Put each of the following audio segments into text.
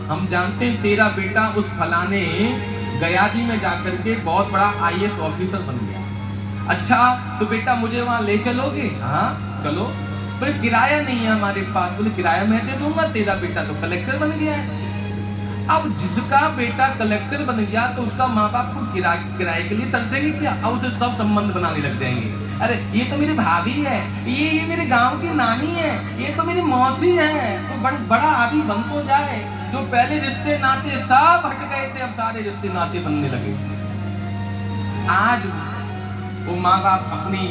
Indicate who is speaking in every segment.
Speaker 1: हम जानते हैं तेरा बेटा उस फलाने गया जी में जाकर के बहुत बड़ा आईएएस ऑफिसर बन गया। अच्छा तो बेटा मुझे वहां ले चलोगे? हाँ चलो। बोले किराया नहीं है हमारे पास। बोले किराया मैं दे दूंगा, तेरा बेटा तो कलेक्टर बन गया है। अब जिसका बेटा कलेक्टर बन गया तो उसका माँ बाप को किराए के लिए तरसेंगे क्या? अब उसे सब संबंध बनाने लग जाएंगे। अरे ये तो मेरी भाभी है, ये मेरे गांव की नानी है, ये तो मेरी मौसी है। तो बड़ा आदमी बन तो जाए। जो पहले रिश्ते नाते सब हट गए थे, अब सारे रिश्ते नाते बनने लगे। आज वो माँ बाप अपनी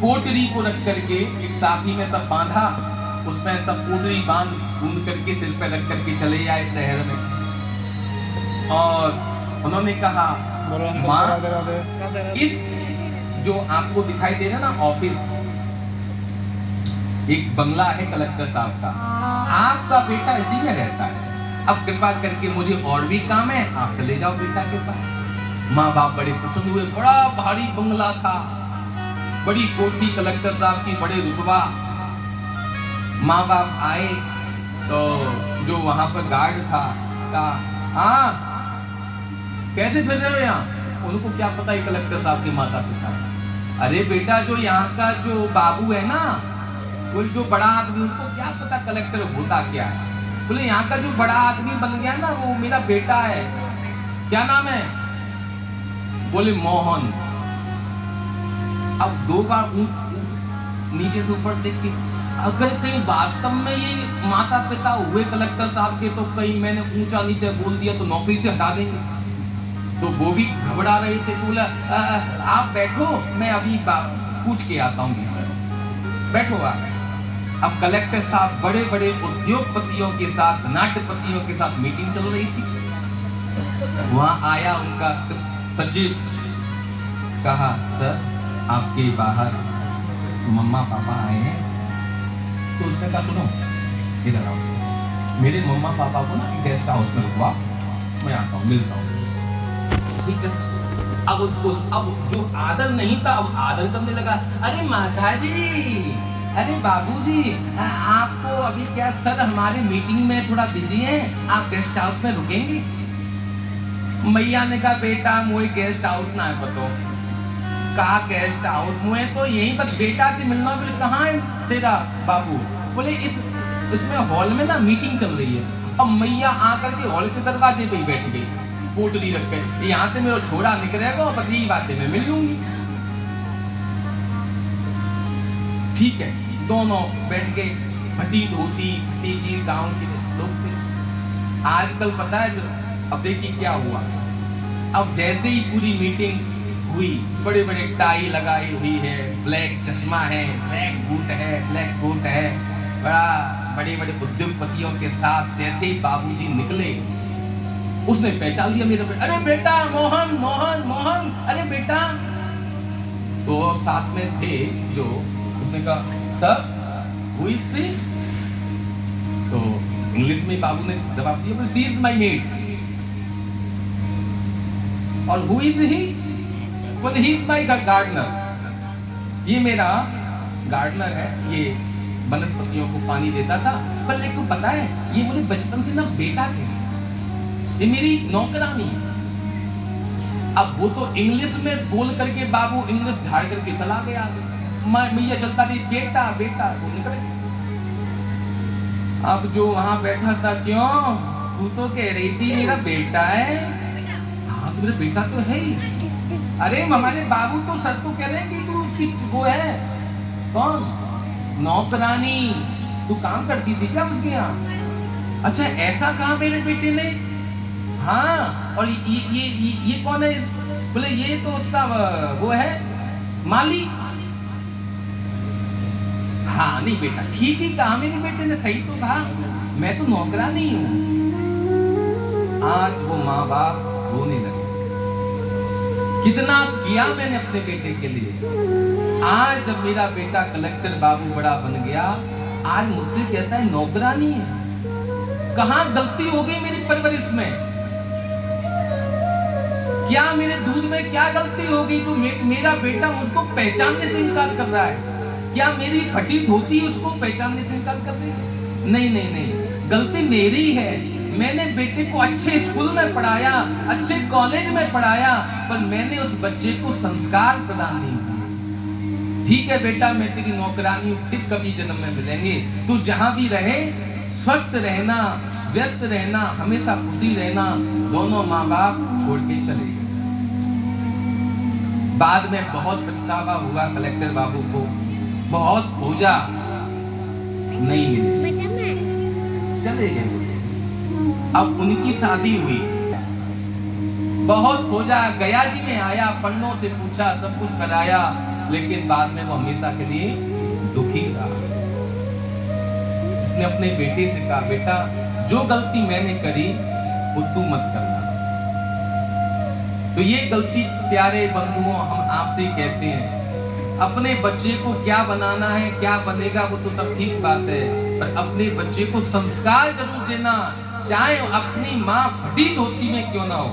Speaker 1: पोटरी को रख करके एक साथी में सब बांधा, उसमें सब पोटरी बांध ढूंढ करके सिर पे रख करके चले आए शहर में। और उन्होंने कहा माँ इस जो आपको दिखाई दे रहा ना ऑफिस, एक बंगला है कलेक्टर साहब का, आपका बेटा इसी में रहता है। अब कृपा करके मुझे और भी काम है, आप चले जाओ बेटा के पास। माँ बाप बड़े प्रसन्न हुए। बड़ा भारी बंगला था, बड़ी कोठी कलेक्टर साहब की, बड़े रुतबा। माँ बाप आए तो जो वहां पर गार्ड था कहा हाँ कैसे फिर रहे हो यहाँ? उनको क्या पता है कलेक्टर साहब के माता पिता। अरे बेटा जो यहाँ का जो बाबू है ना, वो जो बड़ा आदमी, उनको क्या पता कलेक्टर होता क्या है। बोले यहाँ का जो बड़ा आदमी बन गया ना वो मेरा बेटा है। क्या नाम है? बोले मोहन। अब दो बार नीचे से ऊपर देख के, अगर कहीं वास्तव में ये माता पिता हुए कलेक्टर साहब के तो कहीं मैंने ऊंचा नीचे बोल दिया तो नौकरी से हटा देंगे। तो वो भी घबरा रहे थे। बोला आप बैठो, मैं अभी पूछ के आता हूँ। बैठो आप। अब कलेक्टर साहब बड़े बड़े उद्योगपतियों के साथ, नाट्यपतियों के साथ मीटिंग चल रही थी। वहां आया उनका सचिव, कहा सर आपके बाहर मम्मा पापा आए हैं। तो उसने कहा सुनो इधर आओ, मेरे मम्मा पापा को ना गेस्ट हाउस में रुकवा, मैं आता हूँ मिलता हूँ। ठीक है। अब उसको अब जो आदर नहीं था अब आदर करने लगा। अरे माता जी, अरे बाबूजी, आपको अभी क्या सर हमारी मीटिंग में थोड़ा बिजी हैं, आप गेस्ट हाउस में रुकेंगे? मैया ने कहा बेटा मुझे गेस्ट हाउस ना है पतो। कहा गेस्ट हाउस मुझे तो यही बस बेटा के मिलना। बोले कहाँ है तेरा बाबू? बोले इसमें हॉल में ना मीटिंग चल रही है। अब मैया आकर के हॉल के दरवाजे पे ही बैठ गई, पोटली रख के, यहाँ से मेरा छोड़ा निकलेगा बस यही बातें मैं मिल लूंगी। ठीक है, दोनों बैठ गए। फटी धोती फटी चीज गाँव के लोग थे। आजकल पता है अब देखिए क्या हुआ। अब जैसे ही पूरी मीटिंग हुई, बड़े बड़े टाई लगाई हुई है, ब्लैक चश्मा है, ब्लैक बूट है, ब्लैक कोट है, बड़े बड़े उद्योगपतियों के साथ जैसे ही बाबूजी निकले, उसने पहचान लिया मेरे बेटा। अरे बेटा मोहन मोहन मोहन, अरे बेटा। तो साथ में थे जो, उसने कहा सर हु इज दिस? तो इंग्लिश में बाबू ने जवाब दिया शी इज माय मेड। और हु इज ही? बोले ही इज माय गार्डनर। ये मेरा गार्डनर है, ये वनस्पतियों को पानी देता था। पर लेकिन तो पता है ये मुझे बचपन से ना बेटा थे, ये मेरी नौकरानी है। अब वो तो इंग्लिश में बोल करके बाबू इंग्लिश झाड़ करके चला गया। मैया चलता थी बेटा बेटा, वो निकले। अब जो वहां बैठा था, क्यों तू तो कह रही थी मेरा बेटा है? हाँ तो मेरा बेटा तो है ही। अरे हमारे बाबू तो सर तो कह रहे हैं कि तू उसकी वो है कौन? नौकरानी। तू काम करती थी क्या उसके यहाँ? अच्छा ऐसा कहा मेरे बेटे ने। हाँ और ये कौन है? बोले ये तो उसका वो है माली। हाँ नहीं बेटा ठीक ही कहा मेरे बेटे ने, सही तो कहा, मैं तो नौकरानी हूँ। आज वो माँ बाप रोने लगे, कितना किया मैंने अपने बेटे के लिए। आज जब मेरा बेटा कलेक्टर बाबू बड़ा बन गया, आज मुझसे कहता है नौकरानी है। कहाँ गलती हो गई मेरी परवरिश में? क्या मेरे दूध में क्या गलती हो गई जो मेरा बेटा मुझको पहचानने से इनकार कर रहा है? क्या मेरी फटी धोती उसको पहचानने से इनकार कर रही है? नहीं नहीं नहीं, गलती मेरी है। मैंने बेटे को अच्छे स्कूल में पढ़ाया, अच्छे कॉलेज में पढ़ाया, पर मैंने उस बच्चे को संस्कार प्रदान नहीं किए। ठीक है बेटा, मैं तेरी नौकरानी हूँ, फिर कभी जन्म में मिलेंगे। तू जहां भी रहे स्वस्थ रहना, व्यस्त रहना, हमेशा खुशी रहना। दोनों माँ बाप छोड़ के चले गए। बाद में बहुत पछतावा हुआ कलेक्टर बाबू को, बहुत खोजा, नहीं मिले, चले गए। अब उनकी शादी हुई, बहुत खोजा, गया जी में आया, पन्नों से पूछा, सब कुछ कराया, लेकिन बाद में वो हमेशा के लिए दुखी रहा। उसने अपने बेटे से कहा, बेटा जो गलती मैंने करी वो तू मत करना। तो ये गलती प्यारे बंधुओं हम आपसे ही कहते हैं। अपने बच्चे को क्या बनाना है, क्या बनेगा, वो तो सब ठीक बात है, पर अपने बच्चे को संस्कार जरूर देना। चाहे अपनी माँ फटी धोती में क्यों ना हो,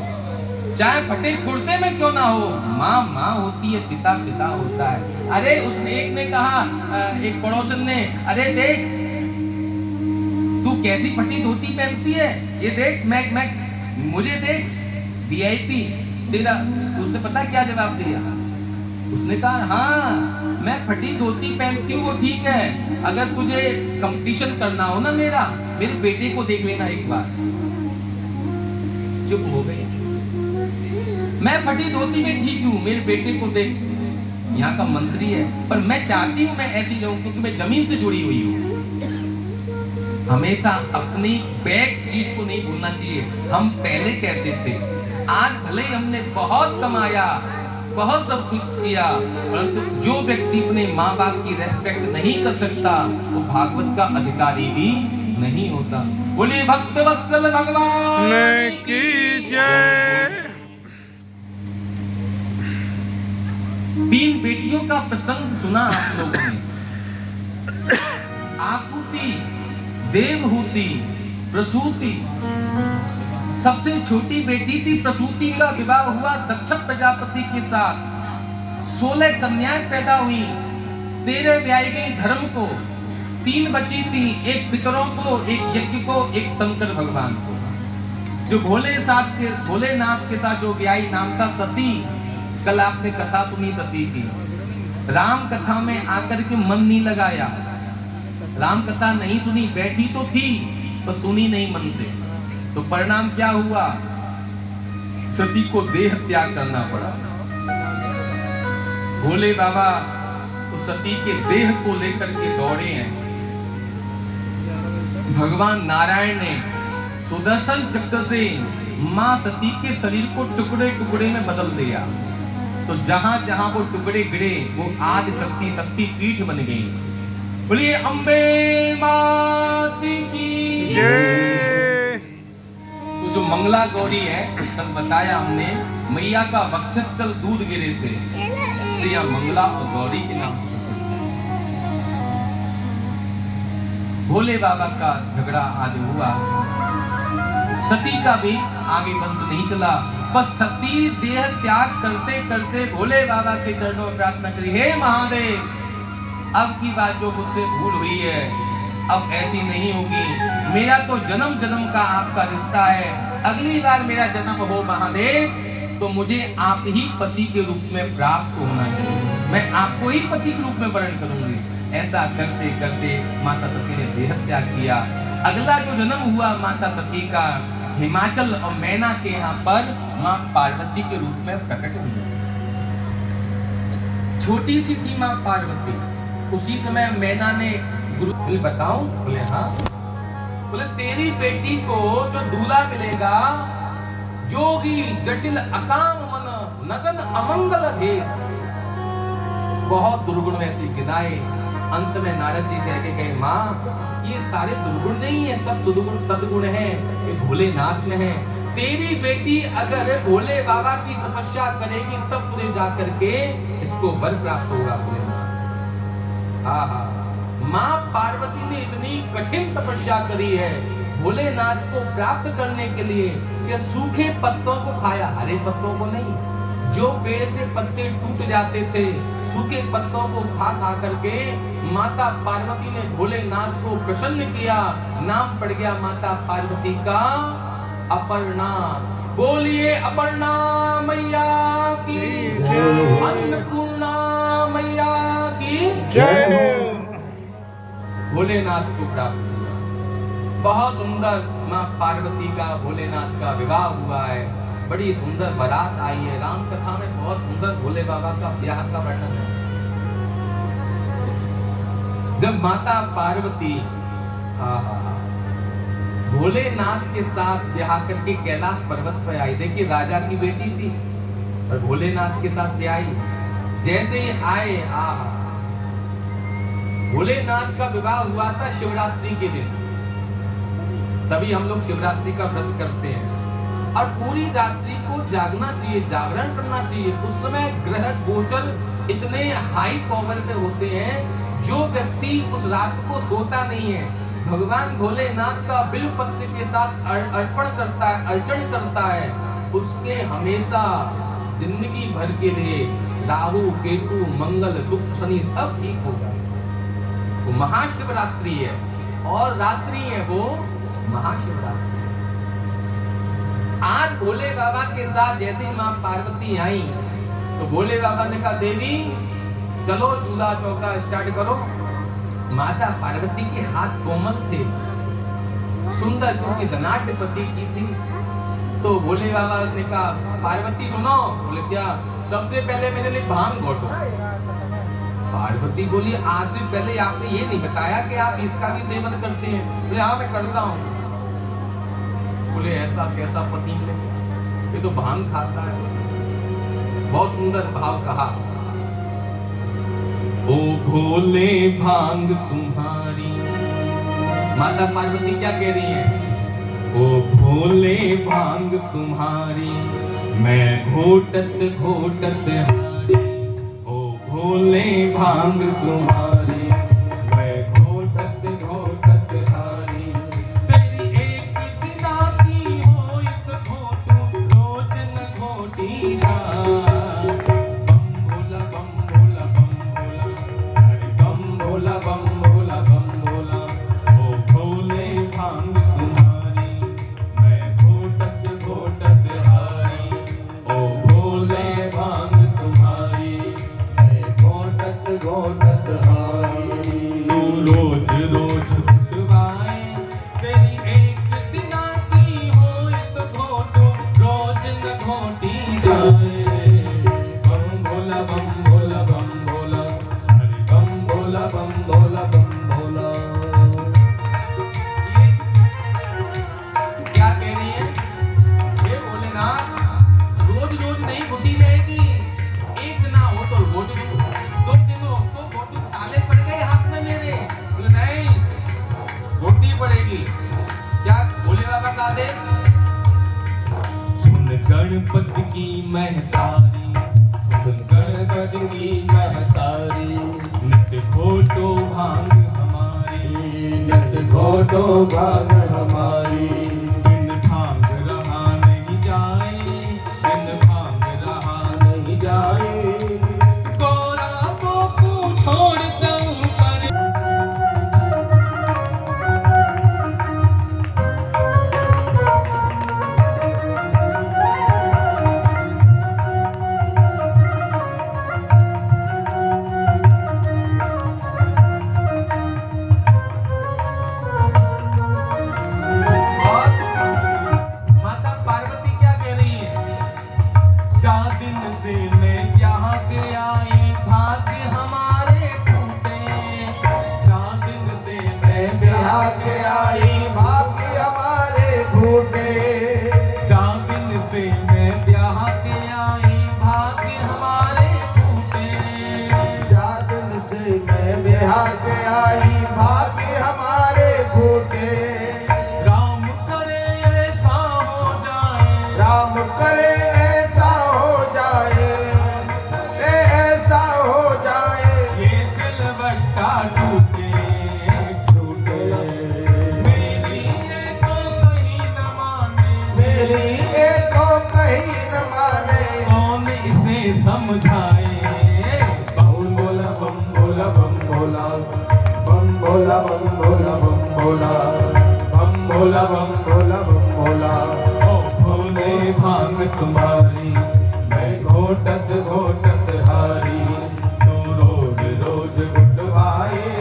Speaker 1: चाहे फटे कुर्ते में क्यों ना हो, माँ माँ होती है, पिता पिता होता है। अरे उसने एक ने कहा, एक पड़ोसन ने, अरे देख तू कैसी फटी धोती पहनती है, ये देख, मैं मुझे देख, वीआईपी तेरा। उसने पता क्या जवाब दिया? उसने कहा, हाँ मैं फटी धोती पहनती हूँ, वो ठीक है, अगर तुझे कंपटीशन करना हो ना मेरे बेटे को देख लेना एक बार। चुप हो गई। मैं फटी धोती में ठीक हूँ, मेरे बेटे को देख, यहाँ का मंत्री है, पर मैं चाहती हूँ मैं ऐसी रहूं, क्योंकि मैं जमीन से जुड़ी हुई हूँ। हमेशा अपनी बैक चीज को नहीं भूलना चाहिए। हम पहले कैसे थे, आज भले ही हमने बहुत कमाया, बहुत सब कुछ किया, परंतु जो व्यक्ति अपने माँ बाप की रेस्पेक्ट नहीं कर सकता, वो भागवत का अधिकारी भी नहीं होता। बोलिए भक्त वत्सल भगवान की जय। 3 बेटियों का प्रसंग सुना आप लोगों ने। आकुति, देवहूति, प्रसूति। सबसे छोटी बेटी थी प्रसूति का विवाह हुआ दक्ष प्रजापति के साथ। 16 कन्याएं पैदा हुई, 13 ब्याही गई धर्म को, 3 बची थी, एक पितरों को, एक यज्ञ को, एक शंकर भगवान को। जो भोलेनाथ के साथ जो ब्याही नाम था सती। कल आपने कथा सुनी सती की। राम कथा में आकर के मन नहीं लगाया, राम कथा नहीं सुनी, बैठी तो थी तो सुनी नहीं मन से। तो परिणाम क्या हुआ? सती को देह त्याग करना पड़ा। भोले बाबा उस सती के देह को लेकर के दौड़े हैं। भगवान नारायण ने सुदर्शन चक्र से मां सती के शरीर को टुकड़े टुकड़े में बदल दिया। तो जहां जहां वो टुकड़े गिरे वो आदि शक्ति पीठ बन गई। बोलिए अम्बे माती की जय। तो जो मंगला गौरी है, कल बताया हमने, मैया का वक्षस्थल दूध गिरे थे, तो यह मंगला और गौरी के नाम से। भोले बाबा का झगड़ा आज हुआ, सती का भी आगे वंश नहीं चला। बस सती देह त्याग करते करते भोले बाबा के चरणों में प्रार्थना करी, हे महादेव, अब की बात जो मुझसे भूल हुई है अब ऐसी नहीं होगी। मेरा तो जन्म जन्म का आपका रिश्ता है, अगली बार मेरा जन्म हो महादेव तो मुझे आप ही पति के रूप में प्राप्त होना चाहिए, मैं आपको ही पति के रूप में वर्ण करूंगी। ऐसा करते करते माता सती ने देह त्याग किया। अगला जो जन्म हुआ माता सती का, हिमाचल और मैना के यहाँ पर माँ पार्वती के रूप में प्रकट हुई। छोटी सी थी माँ पार्वती। उसी समय मैना ने गुरु बताऊं? बोले हाँ। बोले तेरी बेटी को जो दूल्हा मिलेगा, जोगी जटिल अकाम मन नगन अमंगल भेष। बहुत दुर्गुण ऐसी गिनाए। अंत में नारद जी कह के गए, माँ ये सारे दुर्गुण नहीं है, सब सदगुण है, ये भोलेनाथ में है। तेरी बेटी अगर भोले बाबा की तपस्या करेगी तब तुझे जा करके इसको वर प्राप्त होगा। भोलेनाथ, हाँ हाँ, माँ पार्वती ने इतनी कठिन तपस्या करी है भोलेनाथ को प्राप्त करने के लिए कि सूखे पत्तों को खाया, हरे पत्तों को नहीं। जो पेड़ से पत्ते टूट जाते थे, सूखे पत्तों को खा खा करके माता पार्वती ने भोलेनाथ को प्रसन्न किया। नाम पड़ गया माता पार्वती का अपर्णा। बोलिए अपर्णा मैया की जय, अन्नपूर्णा मैया की जय। भोलेनाथ को प्राप्त हुआ। बहुत सुंदर माँ पार्वती का भोलेनाथ का विवाह हुआ है। बड़ी सुंदर बारात आई है। राम कथा में बहुत सुंदर भोले बाबा का ब्याह का वर्णन है। जब माता पार्वती भोलेनाथ के साथ ब्याह करके कैलाश पर्वत पर आई। देखिए राजा की बेटी थी और भोलेनाथ के साथ ब्याही। जैसे ही आए भोलेनाथ का विवाह हुआ था शिवरात्रि के दिन। तभी हम लोग शिवरात्रि का व्रत करते हैं और पूरी रात्रि को जागना चाहिए, जागरण करना चाहिए। उस समय ग्रह गोचर इतने हाई पावर पे होते हैं, जो व्यक्ति उस रात को सोता नहीं है, भगवान भोलेनाथ का बिल्व पत्र के साथ अर्पण करता है, अर्चन करता है, उसके हमेशा जिंदगी भर के लिए राहु केतु मंगल शुक्र शनि सब ठीक हो जाए। वो महाशिवरात्रि है और रात्रि है वो महाशिवरात्रि। आज भोले बाबा के साथ जैसे ही माँ पार्वती आई तो भोले बाबा ने कहा देवी चलो चूल्हा चौका स्टार्ट करो। माता पार्वती के हाथ कोमल थे, सुंदर, क्योंकि धनाढ्यपति की थी। तो भोले बाबा ने कहा पार्वती सुनो। बोले क्या? सबसे पहले मेरे लिए भांग घोटो। पार्वती बोली आज से पहले आपने ये नहीं बताया कि आप इसका भी सेवन करते हैं। बोले हाँ मैं करता हूँ। बोले ऐसा कैसा पति है, ये तो भांग खाता है। बहुत सुंदर भाव कहा, ओ भोले भांग तुम्हारी। माता पार्वती क्या कह रही है? ओ भोले भांग तुम्हारी मैं घोटत घोटत हारी। ओ भोले भांग तुम्हारी मैं घोटत घोटत हारी। तेरी एक दिना की हो एक घोटू रोज न घोटी जा। बम भोला बम भोला ओ भोले भांग तुम्हारी मैं घोटत घोटत हारी। ओ भोले भांग तुम्हारी मैं घोटत घोटत हारी। तू रोज रोज घुटवाए तेरी एक दिना की हो एक घोटू रोज न घोटी जाए। बम भोला बम भोला बम भोला हरि बम भोला बम भोला बम भोला। क्या कह रही है? ये भोलेनाथ रोज रोज नहीं घुटी जाएगी। एक दिन हो तो घोट दो, 2 दिन हो तो घोटू छाले पड़ गए हाथ में मेरे। बोले नहीं घोटनी पड़ेगी। क्या भोले बाबा का आदेश? सुन गणपति की महतारी, सुन गणपति की महतारी। नित घोटो भांग हमारी, नित घोटो भांग हमारी। जिन भांग रहा नहीं जाए, जिन भांग रहा नहीं जाए, गौरा को छोड़ दऊं पर। समझाए बहु
Speaker 2: भोला बम भोला बम भोला। ओ भोले भांग तुम्हारी मैं घोटत घोटत हारी, तू रोज रोज उठवाए।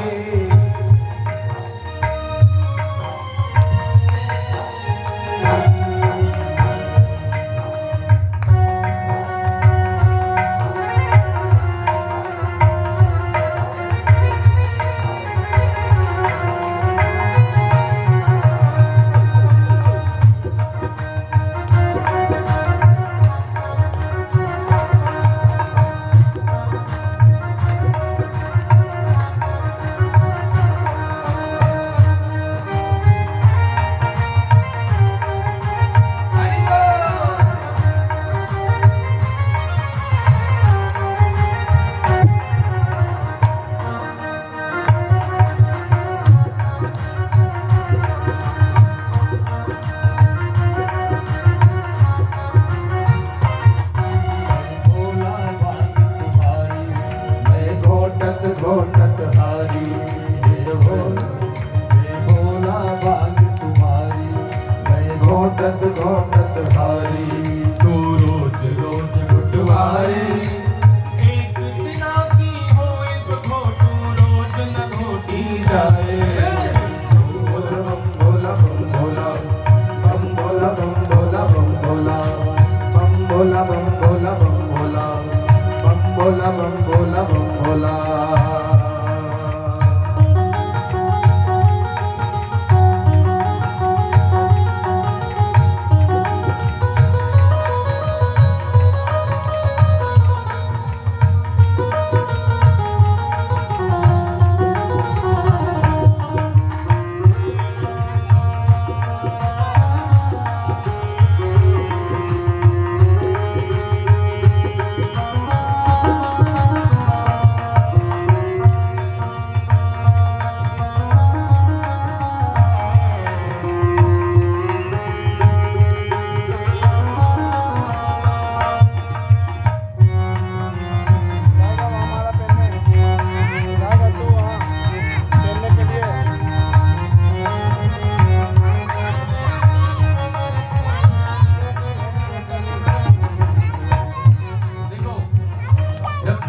Speaker 2: घोटत हारी, भोला भांग तुम्हारी मैं घोटत घोटत हारी, तू रोज रोज घुटवाए।
Speaker 1: एक दिना की होए तो घोटू रोज न घोटी जाए।
Speaker 2: बम भोला बम भोला, बम भोला बम भोला बम भोला, बम भोला बम भोला बम भोला, बम भोला बम भोला बम भोला।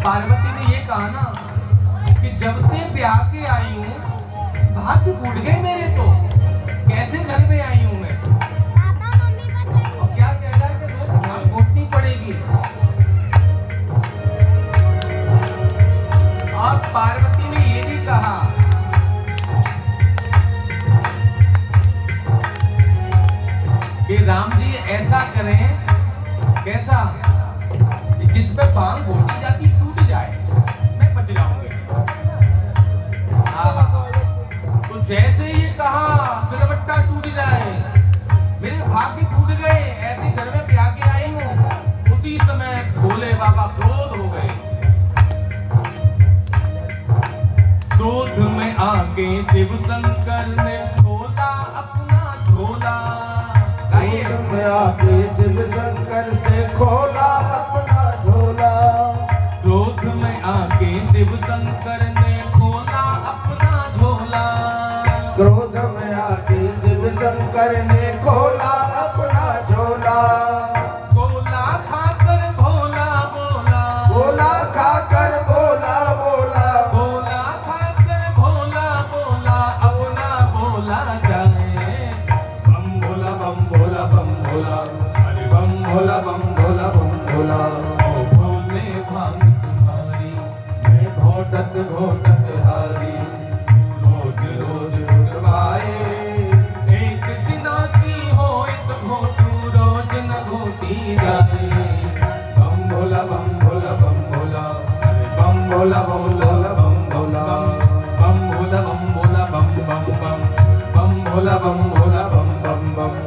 Speaker 1: पार्वती ने ये कहा ना कि जब से ब्याह के आई हूँ भाग्य फूट गए मेरे, तो कैसे घर में आई हूँ मैं। और क्या कह रहा है कि रोज भांग घोटनी पड़ेगी। और पार्वती ने ये भी कहा कि राम जी ऐसा करें, कैसा, जिस पे भांग घोटी जाती टूट जाए, मैं बच जाऊंगी। तो जैसे ये कहा सिलबट्टा टूट जाए, मेरे भाग्य टूट गए, ऐसे घर में ब्याह के आई हूँ। उसी समय भोले बाबा क्रोध हो गए। क्रोध में आके शिव शंकर ने खोला अपना झोला।
Speaker 2: क्रोध में आके शिव शंकर से खोला अपना झोला।
Speaker 1: क्रोध में आके शिव शंकर ने खोला अपना झोला।
Speaker 2: क्रोध में आके शिव शंकर ने खोला अपना झोला।
Speaker 1: गोला खाकर भोला बोला,
Speaker 2: गोला खाकर भोला बोला,
Speaker 1: गोला खाकर भोला बोला, अपना बोला जाए।
Speaker 2: बम भोला बम भोला बम भोला, अरे बम भोला बम भोला बम भोला।
Speaker 1: ओ भोले भांग तुम्हारी
Speaker 2: मैं घोटत घोटत हारी, रोज रोज उठवाए।
Speaker 1: एक दिना की होए तो घोटू रोज न घोटी जाए।
Speaker 2: बम भोला बम भोला बम भोला, अरे बम भोला बम भोला बम भोला,
Speaker 1: बम भोला बम भोला बम बम बम,
Speaker 2: बम भोला बम भोला बम बम बम।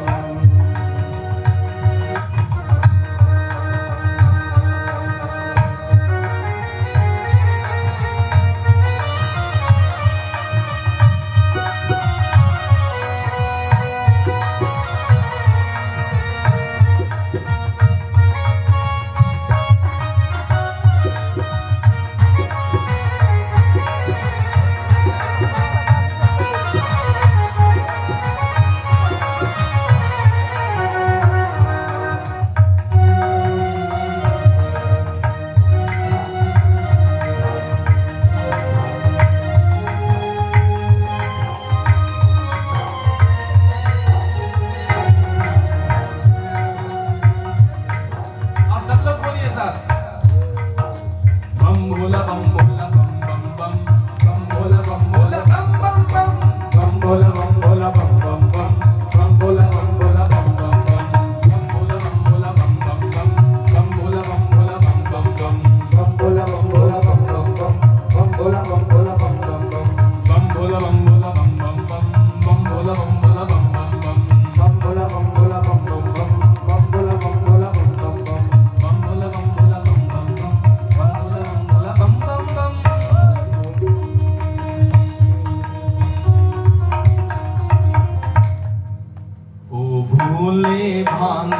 Speaker 1: भूले भांग,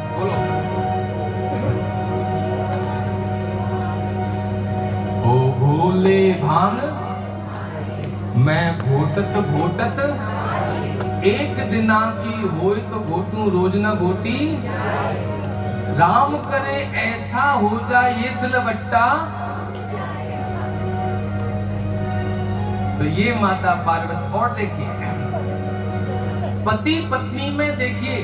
Speaker 1: बोलो, ओ भूले भांग मैं घोटत घोटत, एक दिना की होए तो घोटू रोज न घोटी, राम करे ऐसा हो जाए ये सिलवट्टा। तो ये माता पार्वती, और देखिए पति पत्नी में देखिए,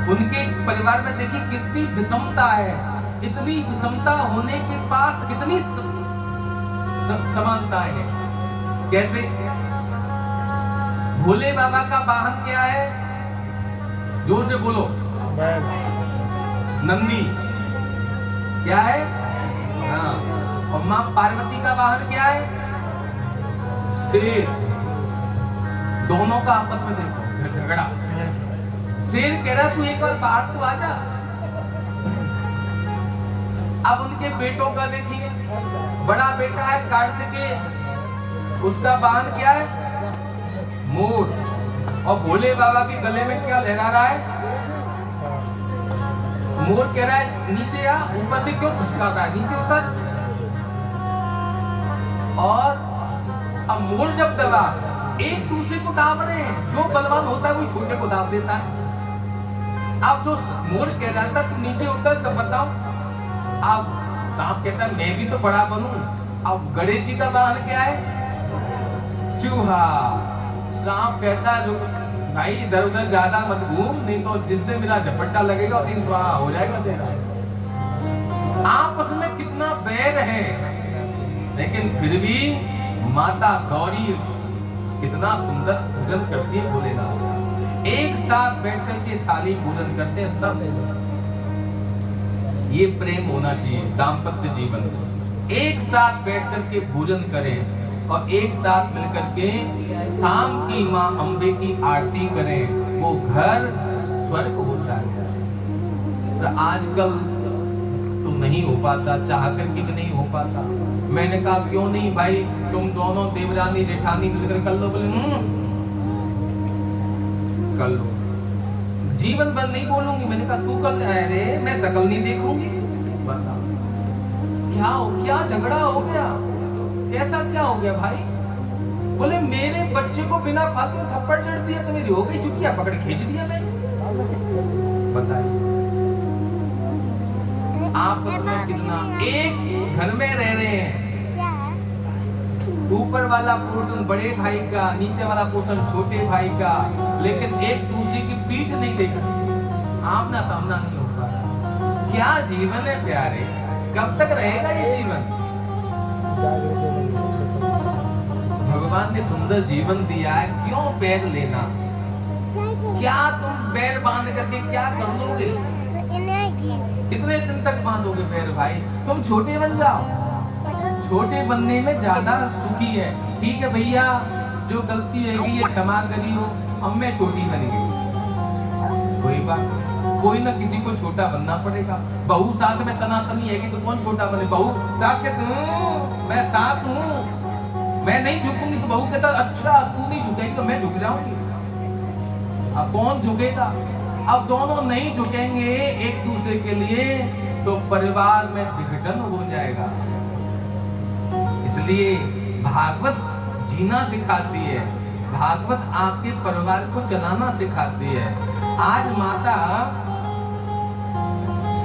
Speaker 1: उनके परिवार में देखिए कितनी विषमता है, इतनी विषमता होने के पास कितनी समानता है। कैसे? भोले बाबा का वाहन क्या है? जोर से बोलो। नंदी। क्या है? हाँ। और मां पार्वती का वाहन क्या है? शेर। दोनों का आपस में देखो झगड़ा। शेर कह रहा तू एक बार बाहर तो आजा। अब उनके बेटों का देखिए, बड़ा बेटा है कार्तिकेय, उसका वाहन क्या है? मोर। और भोले बाबा के गले में क्या लहरा रहा है? मोर कह रहा है नीचे आ, ऊपर से क्यों फुसका रहा है, नीचे उतर। और अब मोर जब दबा, एक दूसरे को दाब रहे हैं, जो बलवान होता है वो छोटे को दाब देता है। अब जो मोर कह रहा था तू नीचे उतर, तब बताओ। अब सांप कहता है मैं भी तो बड़ा बनूं। अब गणेश जी का वाहन क्या है? चूहा। सांप कहता है भाई इधर उधर ज्यादा मत घूम, नहीं तो जिस दिन मेरा झपट्टा लगेगा उस दिन स्वाहा हो जाएगा तेरा। आपस में कितना बैर है, लेकिन फिर भी माता गौरी कितना सुंदर पूजन करती है भोलेनाथ। एक साथ बैठकर के थाली पूजन करते हैं सब। ये प्रेम होना चाहिए दाम्पत्य जीवन से। एक साथ बैठकर के भोजन करें और एक साथ मिलकर के शाम की माँ अम्बे की आरती करें, वो घर स्वर्ग होता है। तो आजकल तो नहीं हो पाता, चाह करके भी नहीं हो पाता। मैंने कहा क्यों नहीं भाई, तुम दोनों देवरानी जेठानी मिलकर कर लो। बोले कर लो, जीवन भर नहीं बोलूंगी। मैंने कहा तू कर। अरे मैं शकल नहीं देखूंगी। बताओ क्या झगड़ा हो गया, ऐसा क्या हो गया भाई? बोले मेरे बच्चे को बिना फालतू में थप्पड़ चढ़ दिया तो मेरी हो गई चुटिया, पकड़ खींच दिया मैं। बताइए आप कितना एक घर में रह रहे हैं, ऊपर वाला पोर्शन बड़े भाई का, नीचे वाला पोर्शन छोटे भाई का, लेकिन एक दूसरे की पीठ नहीं देखा, आमना सामना नहीं हो पा। क्या जीवन है प्यारे, कब तक रहेगा ये जीवन? भगवान ने सुंदर जीवन दिया है, क्यों बैर लेना? क्या तुम बैर बांध करके क्या कर लोगे? कितने दिन तक बांधोगे बैर भाई? तुम छोटे बन जाओ, छोटे बनने में ज्यादा सुखी है। ठीक है भैया, जो गलती होगी ये क्षमा करियो, अब मैं छोटी बन गई, कोई बात, कोई ना किसी को छोटा बनना पड़ेगा। बहू सास में तनातनी है कि तो कौन छोटा बने? बहू सास कहते मैं सास हूँ, मैं नहीं झुकूंगी, तो बहू कहता अच्छा तू नहीं झुकेगी तो मैं झुक जाऊंगी। अब कौन झुकेगा? अब दोनों नहीं झुकेंगे एक दूसरे के लिए तो परिवार में विघटन हो जाएगा। इसलिए भागवत जीना सिखाती है, भागवत आपके परिवार को चलाना सिखाती है। आज माता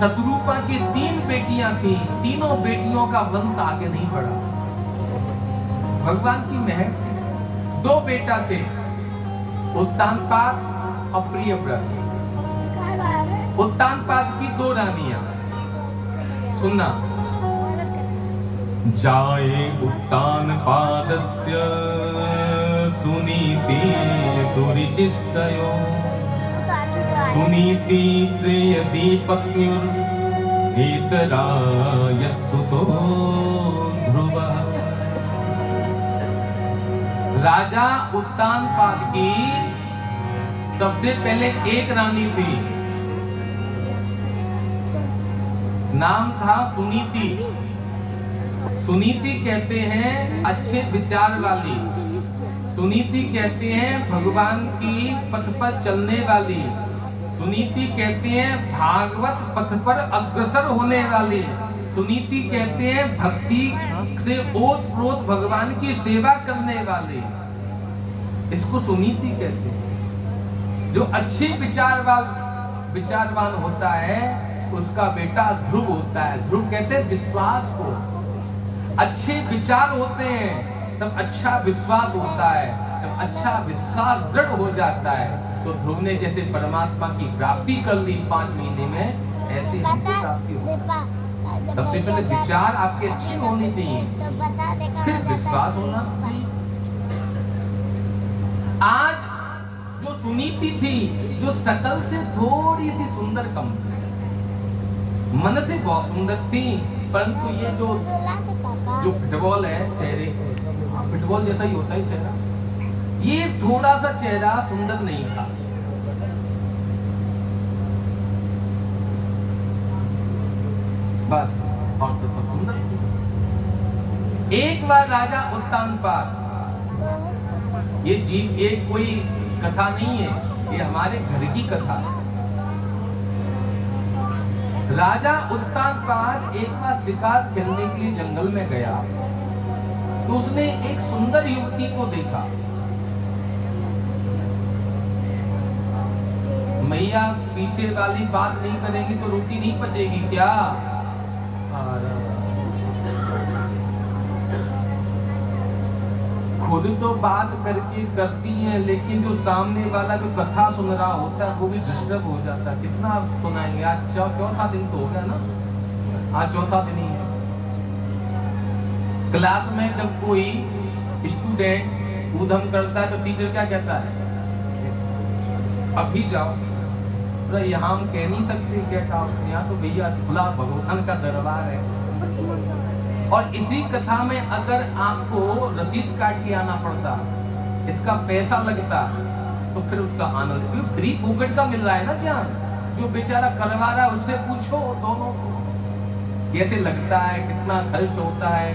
Speaker 1: शत्रुपा की 3 बेटियां थी, तीनों बेटियों का वंश आगे नहीं बढ़ा। भगवान की मेहर, 2 बेटा थे, उत्तानपाद और प्रियव्रत। उत्तानपाद की 2 रानियां, सुनना। जाए उत्तानपादस्य सुनीति सुरुचिस्तयो, सुनीति प्रेयसी पत्न्युर् नेतरायत्सुतो ध्रुवः। राजा उत्तानपाद की सबसे पहले एक रानी थी, नाम था सुनीति। सुनीति कहते हैं अच्छे विचार वाली, सुनीति कहते हैं भगवान की पथ पर चलने वाली, सुनीति कहते हैं भागवत पथ पर अग्रसर होने वाली, सुनीति कहते हैं भक्ति से ओतप्रोत भगवान की सेवा करने वाली, इसको सुनीति कहते हैं। जो अच्छे विचारवान होता है उसका बेटा ध्रुव होता है। ध्रुव कहते हैं विश्वास को। अच्छे विचार होते हैं तब अच्छा विश्वास होता है, जब अच्छा विश्वास दृढ़ हो जाता है तो ध्रुव ने जैसे परमात्मा की प्राप्ति कर ली 5 महीने में, ऐसे हमको प्राप्ति होती है। सबसे पहले विचार आपके अच्छे होने चाहिए, फिर विश्वास होना। आज जो सुनीति थी, जो शकल से थोड़ी सी सुंदर कम थी, मन से बहुत सुंदर थी, परंतु ये जो फिटबॉल है चेहरे, फिटबॉल जैसा ही होता है चेहरा, ये थोड़ा सा चेहरा सुंदर नहीं था। बस, और तो सब सुंदर थी। एक बार राजा उत्तानपाद, ये कोई कथा नहीं है, ये हमारे घर की कथा है। राजा उत्तानपाद एक बार शिकार खेलने के लिए जंगल में गया तो उसने एक सुंदर युवती को देखा। मैया पीछे वाली बात नहीं करेगी तो रोटी नहीं पचेगी क्या? खुद तो बात करके करती हैं, लेकिन जो सामने वाला जो कथा सुन रहा होता है वो भी डिस्टर्ब हो जाता है। कितना सुनाएंगे? आज चौथा दिन तो हो गया ना, आज चौथा दिन ही है। क्लास में जब कोई स्टूडेंट ऊधम करता है तो टीचर क्या कहता है? अभी जाओ। तो यहाँ हम कह नहीं सकते क्या कहा, यहाँ तो भैया खुला भगवान का दरबार है। और इसी कथा में अगर आपको रसीद काट के आना पड़ता, इसका पैसा लगता, तो फिर उसका आनंद, क्योंकि फ्री फूकट का मिल रहा है ना ज्ञान। जो बेचारा करवा रहा है उससे पूछो दोनों को कैसे लगता है, कितना खर्च होता है,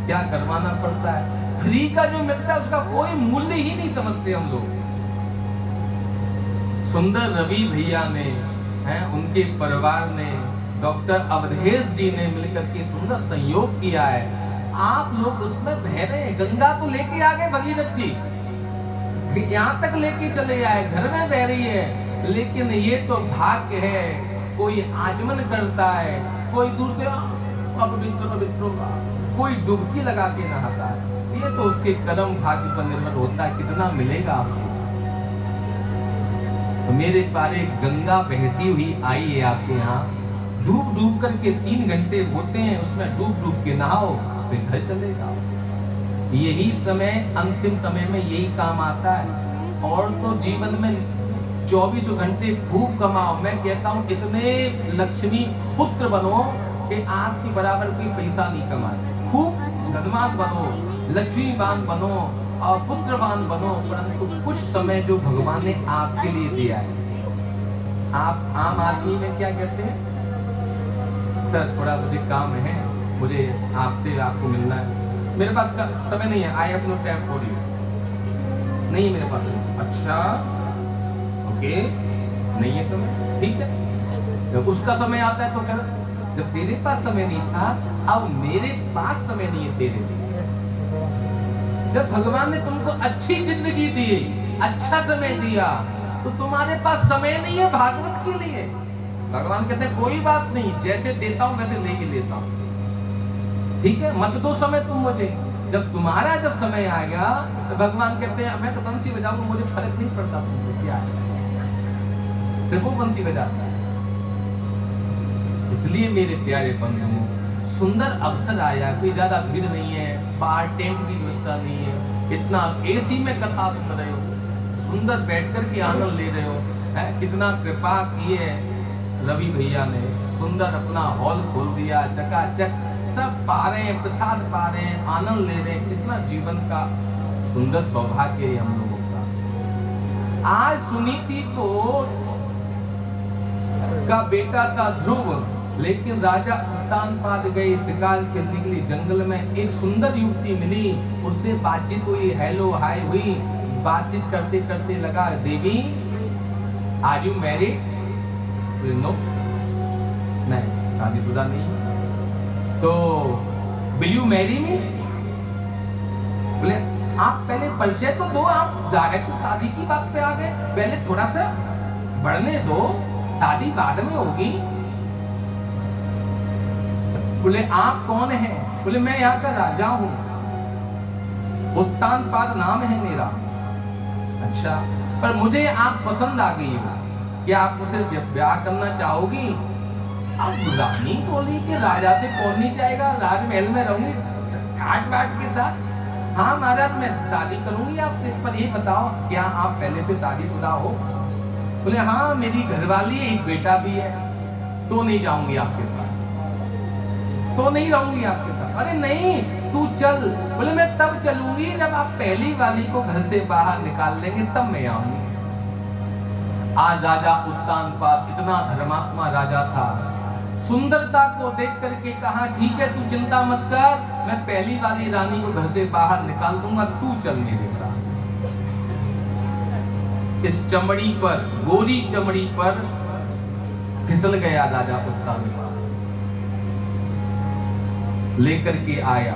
Speaker 1: क्या करवाना पड़ता है। फ्री का जो मिलता है उसका कोई मूल्य ही नहीं समझते हम लोग। सुंदर रवि भैया ने हैं, उनके परिवार ने, डॉक्टर अवधेश जी ने मिलकर के सुंदर संयोग किया है। आप लोग उसमें बह रहे हैं। गंगा तो लेके आ गए भगीरथ जी, यहाँ तक लेके चले आए, घर में बह रही है, लेकिन ये तो भाग्य है। कोई आचमन करता है, कोई दूर से पवित्र, कोई डुबकी लगा के नहाता है। ये तो उसके कर्म भाग्य पर निर्भर होता है कितना मिलेगा आपको। तो मेरे प्यारे, गंगा बहती हुई आई है आपके यहाँ, डूब डूब करके 3 घंटे होते हैं, उसमें डूब डूब के नहाओ, फिर घर चले जाओ। यही समय, अंतिम समय में यही काम आता है। और तो जीवन में 24 घंटे खूब कमाओ। मैं कहता हूँ इतने लक्ष्मी पुत्र बनो कि आपके बराबर कोई पैसा नहीं कमाए। खूब धनवान बनो, लक्ष्मीवान बनो और पुत्रवान बनो, परंतु कुछ समय जो भगवान ने आपके लिए दिया है। आप आम आदमी में क्या कहते हैं? सर थोड़ा मुझे काम है, मुझे आपको मिलना है, मेरे पास का समय नहीं है, I have no time for you. नहीं मेरे पास नहीं। अच्छा ओके, नहीं है समय, ठीक है। जब उसका समय आता है तो क्या, जब तेरे पास समय नहीं था, अब मेरे पास समय नहीं है तेरे लिए। जब भगवान ने तुमको अच्छी जिंदगी दी, अच्छा समय दिया, तो तुम्हारे पास समय नहीं है भागवत के लिए। भगवान कहते हैं कोई बात नहीं, जैसे देता हूं वैसे लेके लेता हूं, ठीक है, मत दो समय तुम मुझे। जब तुम्हारा जब समय आएगा तो भगवान कहते हैं मैं तो बंसी बजाऊंगा, मुझे फर्क नहीं पड़ता तुमसे क्या है, फिर वो बंसी बजाता है। इसलिए मेरे प्यारे बंधुओं, सुंदर अवसर आया, कोई ज्यादा भीड़ नहीं है, बाहर टेंट की व्यवस्था नहीं है, इतना एसी में कथा सुन रहे हो, सुंदर बैठकर के आनंद ले रहे हो, है कितना कृपा की है रवि भैया ने, सुंदर अपना हॉल खोल दिया, चकाचक सब पा रहे हैं, प्रसाद पा रहे हैं, आनंद ले रहे हैं। कितना जीवन का सुंदर सौभाग्य है हम लोगों का। आज सुनीति को का बेटा था ध्रुव, लेकिन राजा उत्तानपाद गए शिकार खेलने के लिए जंगल में, एक सुंदर युवती मिली, उससे बातचीत हुई, हेलो हाय हुई, बातचीत करते करते लगा, देवी आर यू मैरिड? नो, नहीं शादीशुदा नहीं। तो विल यू मैरी मी? बोले आप पहले परिचय तो दो, आप डायरेक्ट शादी की बात पे आ गए, पहले थोड़ा सा बढ़ने दो, शादी बाद में होगी। बोले आप कौन हैं? बोले मैं यहाँ का राजा हूँ, उत्तानपाद नाम है मेरा। अच्छा, पर मुझे आप पसंद आ गई हो, क्या आप मुझसे ब्याह करना चाहोगी? अब रानी बोली कि राजा से कौन नहीं चाहेगा, राजमहल में रहूंगी ठाट बाट के साथ। हाँ महाराज मैं शादी करूंगी आपसे, पर ये बताओ क्या आप पहले से शादीशुदा हो? बोले हाँ मेरी घरवाली है, एक बेटा भी है। तो नहीं जाऊंगी आपके साथ, तो नहीं रहूंगी आपके साथ। अरे नहीं तू चल। बोले मैं तब चलूंगी जब आप पहली वाली को घर से बाहर निकाल देंगे, तब मैं आऊंगी। आज राजा उत्तानपाद इतना धर्मात्मा राजा था, सुंदरता को देख करके कहा ठीक है तू चिंता मत कर, मैं पहली वाली रानी को घर से बाहर निकाल दूंगा, तू चल मेरे साथ। इस चमड़ी पर, गोरी चमड़ी पर फिसल गया राजा उत्तानपाद, लेकर के आया।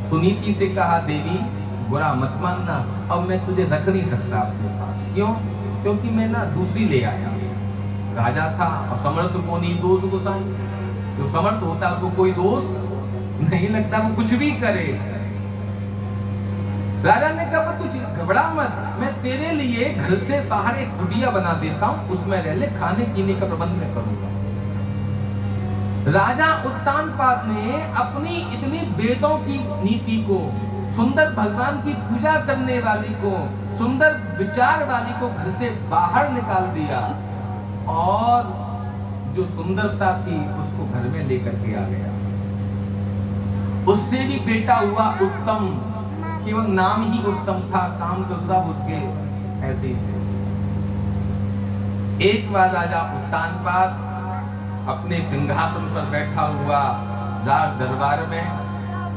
Speaker 1: सुनीति से कहा देवी बुरा मत मानना, अब मैं तुझे रख नहीं सकता अपने पास। क्यों? क्योंकि मैं ना दूसरी ले आया। राजा था और समर्थ को नहीं दोष गुसाई, जो समर्थ होता है उसको कोई दोष नहीं लगता, वो कुछ भी करे। राजा ने कहा तू घबरा मत, मैं तेरे लिए घर से बाहर एक कुटिया बना देता हूं, उसमें रह ले, खाने पीने का प्रबंध मैं करूंगा। राजा उत्तानपाद ने अपनी इतनी वेदों की नीति को, सुंदर भगवान की पूजा करने वाली को, सुंदर विचार वाली को घर से बाहर निकाल दिया और जो सुंदरता थी उसको घर में लेकर के आ गया। उससे भी बेटा हुआ उत्तम, केवल नाम ही उत्तम था, काम तो सब उसके ऐसे ही थे। एक बार राजा उत्तानपाद अपने सिंहासन पर बैठा हुआ राज दरबार में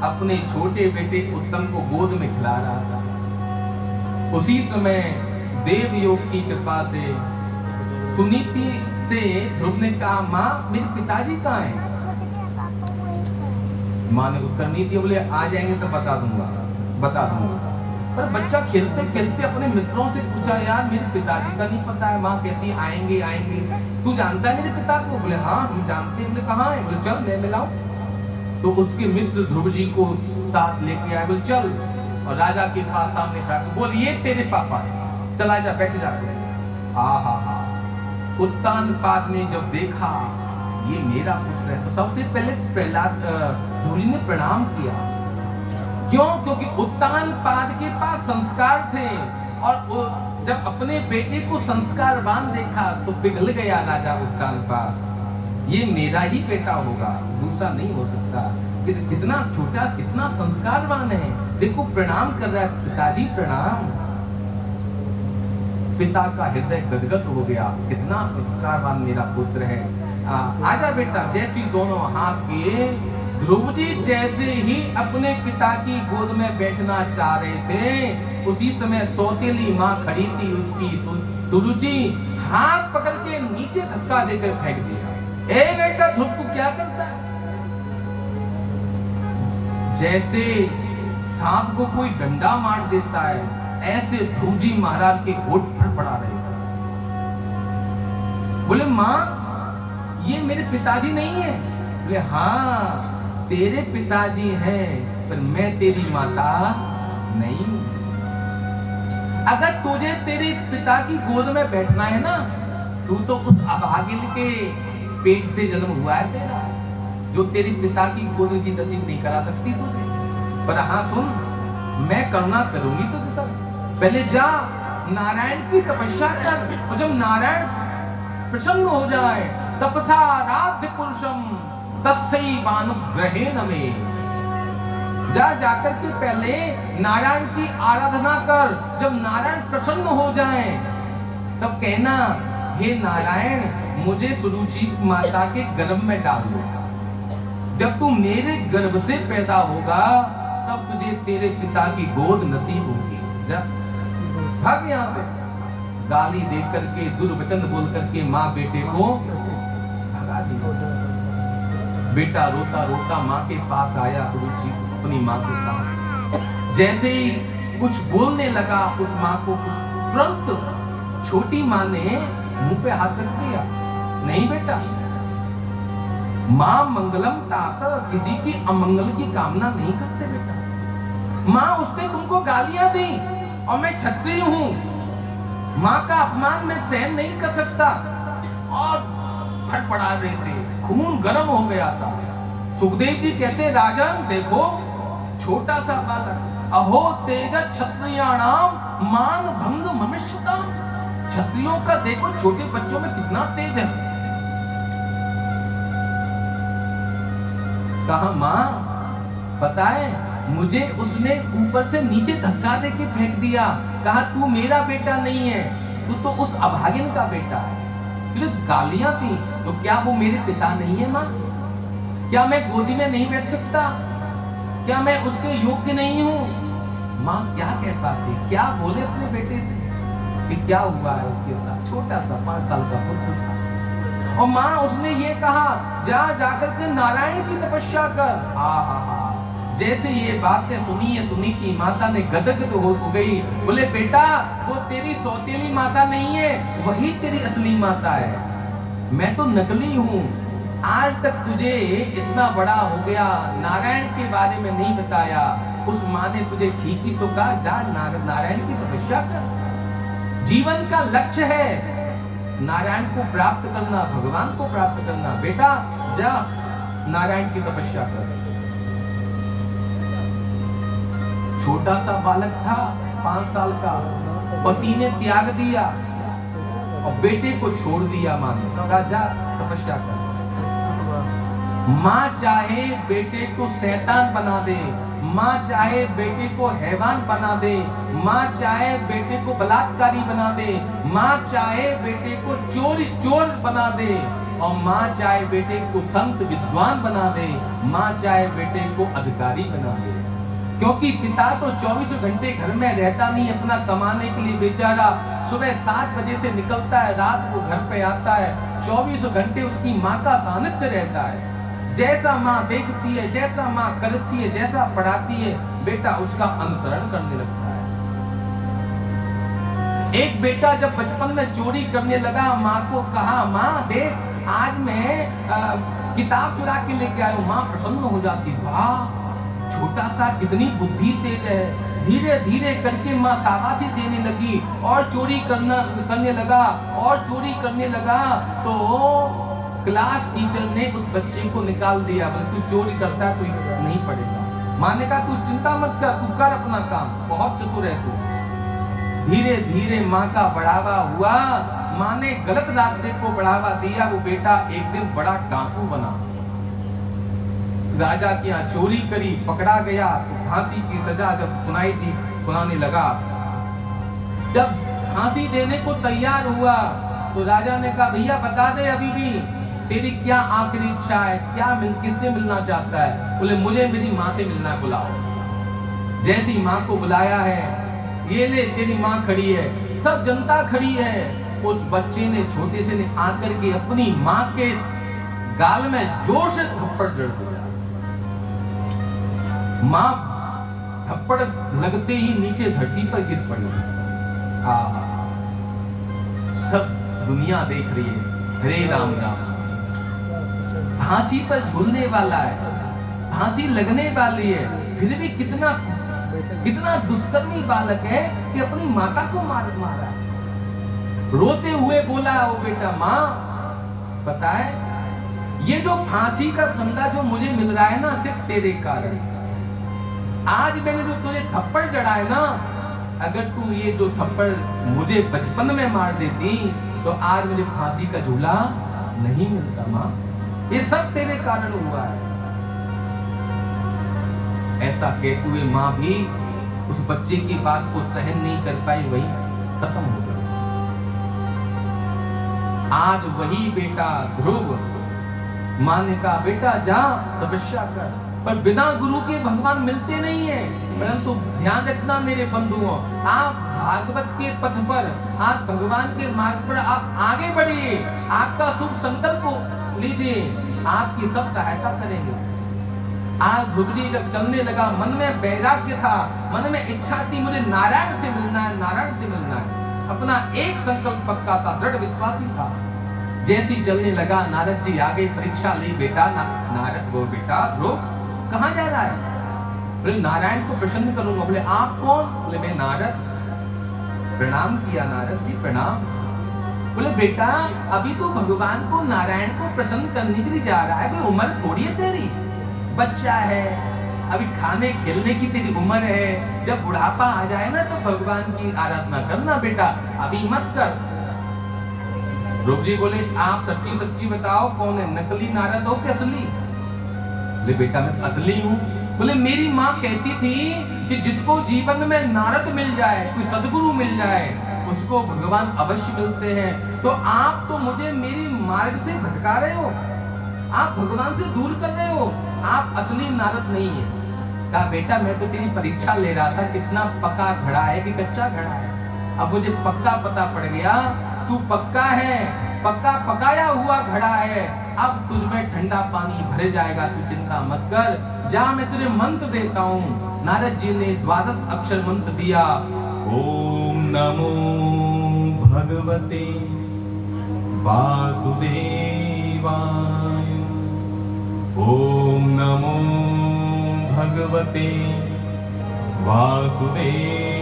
Speaker 1: अपने छोटे बेटे उत्तम को गोद में खिला रहा था। उसी समय देवयोग की कृपा से सुनीति से ध्रुव ने कहा माँ मेरे पिताजी कहाँ हैं? माँ ने उत्तर नहीं दिया, बोले आ जाएंगे तो बता दूंगा। पर बच्चा खेलते खेलते अपने मित्रों से पूछा यार मेरे पिताजी का नहीं पता है। माँ कहती आएंगे आएंगे, तू जानता है मेरे पिता को? बोले हाँ हम जानते हैं। बोले कहाँ है? बोले चल मैं मिलाऊं। तो उसके मित्र ध्रुव जी को साथ लेके आए। बोले चल, और राजा के पास सामने खड़ा, बोल ये तेरे पापा है, चला जा बैठ जा। हा उत्तानपाद ने जब देखा ये मेरा पुत्र है तो सबसे पहले प्रहलाद ध्रुव जी ने प्रणाम किया। क्यों? क्योंकि उत्तानपाद के पास संस्कार थे और जब अपने बेटे को संस्कारवान देखा तो पिघल गया राजा उत्तानपाद, ये मेरा ही बेटा होगा, दूसरा नहीं हो सकता। कितना छोटा कितना संस्कारवान है, देखो प्रणाम कर रहा है, पिताजी प्रणाम। पिता का हृदय गदगद हो गया, कितना संस्कारवान मेरा पुत्र है। आजा बेटा। जैसी दोनों हाथ किए, ध्रुव जी जैसे ही अपने पिता की गोद में बैठना चाह रहे थे, उसी समय सौतेली माँ खड़ी थी, उसकी सुरुचि हाथ पकड़ के नीचे धक्का देकर फेंक दिया। ए बेटा ध्रुव को क्या करता है? जैसे सांप को कोई डंडा मार देता है, ऐसे ध्रुव जी महाराज के होठ फड़फड़ा रहे। बोले माँ ये मेरे पिताजी नहीं है। बोले हाँ तेरे पिताजी हैं, पर मैं तेरी माता नहीं। अगर तुझे तेरे इस पिता की गोद में बैठना है ना, तू तो उस अभागिन के पेट से जन्म हुआ है तेरा, जो तेरे पिता की गोद की नसीब नहीं करा सकती तुझे। पर हाँ सुन, मैं करुणा करूंगी तुझे तब। पहले जा नारायण की तपस्या कर, और जब नारायण प्रसन्न हो जाए, तपसा आराध्य पुरुषम तस्सैवानुग्रहेण में, जा जाकर के पहले नारायण की आराधना कर। जब नारायण प्रसन्न हो जाए तब कहना हे नारायण, मुझे सुरुचि माता के गर्भ में डाल दो। जब तू मेरे गर्भ से पैदा होगा तब तुझे तेरे पिता की गोद नसीब होगी। जा भाग यहाँ से। गाली दे करके, दुर्वचन बोल करके माँ बेटे को भगा दिया। बेटा रोता रोता माँ के पास आया, सुरुचि अपनी माँ के पास। जैसे ही कुछ बोलने लगा उस माँ को तुरंत छोटी माँ ने मुंह पे हाथ रख दिया। नहीं बेटा, माँ मंगलम तात, किसी की अमंगल की कामना नहीं करते बेटा। माँ उसने तुमको गालियां दी और मैं क्षत्रिय हूं, माँ का अपमान मैं सहन नहीं कर सकता। और फटफड़ा रहे थे, खून गर्म हो गया था। सुखदेव जी कहते राजन देखो, छोटा सा बालक, अहो तेज क्षत्रियाणाम मान भंग मनुष्यता। क्षत्रियों का देखो छोटे बच्चों में कितना तेज है। कहा माँ पता है, मुझे उसने ऊपर से नीचे धक्का दे के फेंक दिया। कहा तू मेरा बेटा नहीं है, तू तो उस अभागिन का बेटा है। तुझे गालियां दी तो क्या वो मेरे पिता नहीं है? माँ क्या मैं गोदी में नहीं बैठ सकता? क्या मैं उसके योग्य नहीं हूँ? माँ क्या कह पाती, क्या बोले अपने बेटे से कि क्या हुआ है उसके साथ। छोटा सा 5 साल का पुत्र था। और माँ उसने ये कहा जा जाकर के नारायण की तपस्या कर। हा। जैसे ये बातें सुनी की माता ने गदगद हो गई। बोले बेटा वो तेरी सौतेली माता नहीं है, वही तेरी असली माता है। मैं तो नकली हूँ। आज तक तुझे इतना बड़ा हो गया, नारायण के बारे में नहीं बताया। उस माँ ने तुझे ठीक ही तो कहा, जा नारायण की तपस्या कर। जीवन का लक्ष्य है नारायण को प्राप्त करना, भगवान को प्राप्त करना। बेटा जा नारायण की तपस्या कर। छोटा सा बालक था 5 साल का, पति ने त्याग दिया और बेटे को छोड़ दिया। माँ ने कहा जा तपस्या कर। माँ चाहे बेटे को शैतान बना दे, माँ चाहे बेटे को हैवान बना दे, माँ चाहे बेटे को बलात्कारी बना दे, माँ चाहे बेटे को चोर बना दे, और माँ चाहे बेटे को संत विद्वान बना दे, माँ चाहे बेटे को अधिकारी बना दे। क्योंकि पिता तो 24 घंटे घर में रहता नहीं, अपना कमाने के लिए बेचारा सुबह 7 बजे से निकलता है, रात को घर पे आता है। 24 घंटे उसकी माँ का सानिध्य रहता है। जैसा माँ देखती है, जैसा माँ करती है, जैसा पढ़ाती है, बेटा उसका अनुसरण करने लगता है। एक बेटा जब बचपन में चोरी करने लगा, माँ को कहा माँ देख आज मैं किताब चुरा के लेके आया हूँ। माँ प्रसन्न हो जाती, वाह छोटा सा कितनी बुद्धि तेज है। धीरे धीरे करके माँ शाबाशी देने लगी और चोरी करने लगा और चोरी करने लगा। तो क्लास टीचर ने उस बच्चे को निकाल दिया, बोले तू चोरी करता है कोई नहीं पड़ेगा। माँ ने कहा तू चिंता मत कर, तू कर अपना काम, बहुत चतुर है तू। धीरे धीरे माँ का बढ़ावा हुआ, माँ ने गलत रास्ते को बढ़ावा दिया। वो बेटा एक दिन बड़ा डाकू बना, राजा के यहाँ चोरी करी, पकड़ा गया। तो फांसी की सजा जब सुनाने लगा, जब फांसी देने को तैयार हुआ तो राजा ने कहा भैया बता दे अभी भी तेरी क्या आखिरी इच्छा है, क्या किससे मिलना चाहता है? बोले मुझे मेरी माँ से मिलना, बुलाओ। जैसी माँ को बुलाया है, ये ले तेरी माँ खड़ी है, सब जनता खड़ी है। उस बच्चे ने, छोटे से ने आकर के अपनी माँ के गाल में जोर से थप्पड़ जड़ दिया। माँ थप्पड़ लगते ही नीचे धरती पर गिर पड़ी। सब दुनिया देख रही है, हरे राम राम। फांसी पर झूलने वाला है, फांसी लगने वाली है, फिर भी कितना दुष्कर्मी बालक है कि अपनी माता को मारा। रोते हुए बोला वो बेटा माँ पता है ये जो फांसी का फंदा जो मुझे मिल रहा है ना, सिर्फ तेरे कारण। आज मैंने जो तुझे थप्पड़ चढ़ाए ना, अगर तू ये जो थप्पड़ मुझे बचपन में मार देती तो आज मुझे फांसी का झूला नहीं मिलता। माँ ये सब तेरे कारण हुआ है। ऐसा कहते हुए माँ भी उस बच्चे की बात को सहन नहीं कर पाई, वही खत्म हो गई। आज वही बेटा ध्रुव माँ ने कहा बेटा जा तपस्या कर, पर बिना गुरु के भगवान मिलते नहीं है। परंतु ध्यान रखना मेरे बंधुओं, आप भागवत के पथ पर, आप भगवान के मार्ग पर आप आगे बढ़िए, आपका शुभ संकल्प लीजिए, आपकी सब सहायता करेंगे। आज ध्रुव जी जब चलने लगा, मन में वैराग्य था, मन में इच्छा थी मुझे नारायण से मिलना है, नारायण से मिलना है। अपना एक संकल्प पक्का था, दृढ़ विश्वासी था। जैसी चलने लगा, नारद जी आगे परीक्षा ली, बेटा नारद वो बेटा ध्रुव कहाँ जा रहा है? बोले नारायण को प्रसन्न करूंगा। बोले आप कौन? बोले मैं नारद। प्रणाम किया, नारद जी प्रणाम। बोले बेटा अभी तो भगवान को नारायण को प्रसन्न करने के लिए जा रहा है, कोई उम्र थोड़ी है तेरी, बच्चा है, अभी खाने खेलने की तेरी उम्र है, जब बुढ़ापा आ जाए ना तो भगवान की आराधना करना बेटा, अभी मत कर। ध्रुव जी बोले आप सच्ची सच्ची बताओ कौन है, नकली नारद हो कि असली? बोले बेटा मैं असली हूँ। बोले मेरी माँ कहती थी कि जिसको जीवन में नारद मिल जाए, कोई सदगुरु मिल जाए, उसको भगवान अवश्य मिलते हैं। तो आप तो मुझे मेरी मार्ग से भटका रहे हो, आप भगवान से दूर कर रहे हो, आप असली नारद नहीं है। कहा बेटा मैं तो तेरी परीक्षा ले रहा था, कितना पक्का घड़ा है कि कच्चा घड़ा है। अब मुझे पक्का पता पड़ गया, तू पक्का है, पक्का पकाया हुआ घड़ा है, अब तुझमें ठंडा पानी भर जाएगा, तू चिंता मत कर, जा मैं तुझे मंत्र देता हूँ। नारद जी ने 12 अक्षर मंत्र दिया, ओम नमो भगवते वासुदेवाय, ओम नमो भगवते वासुदेवाय।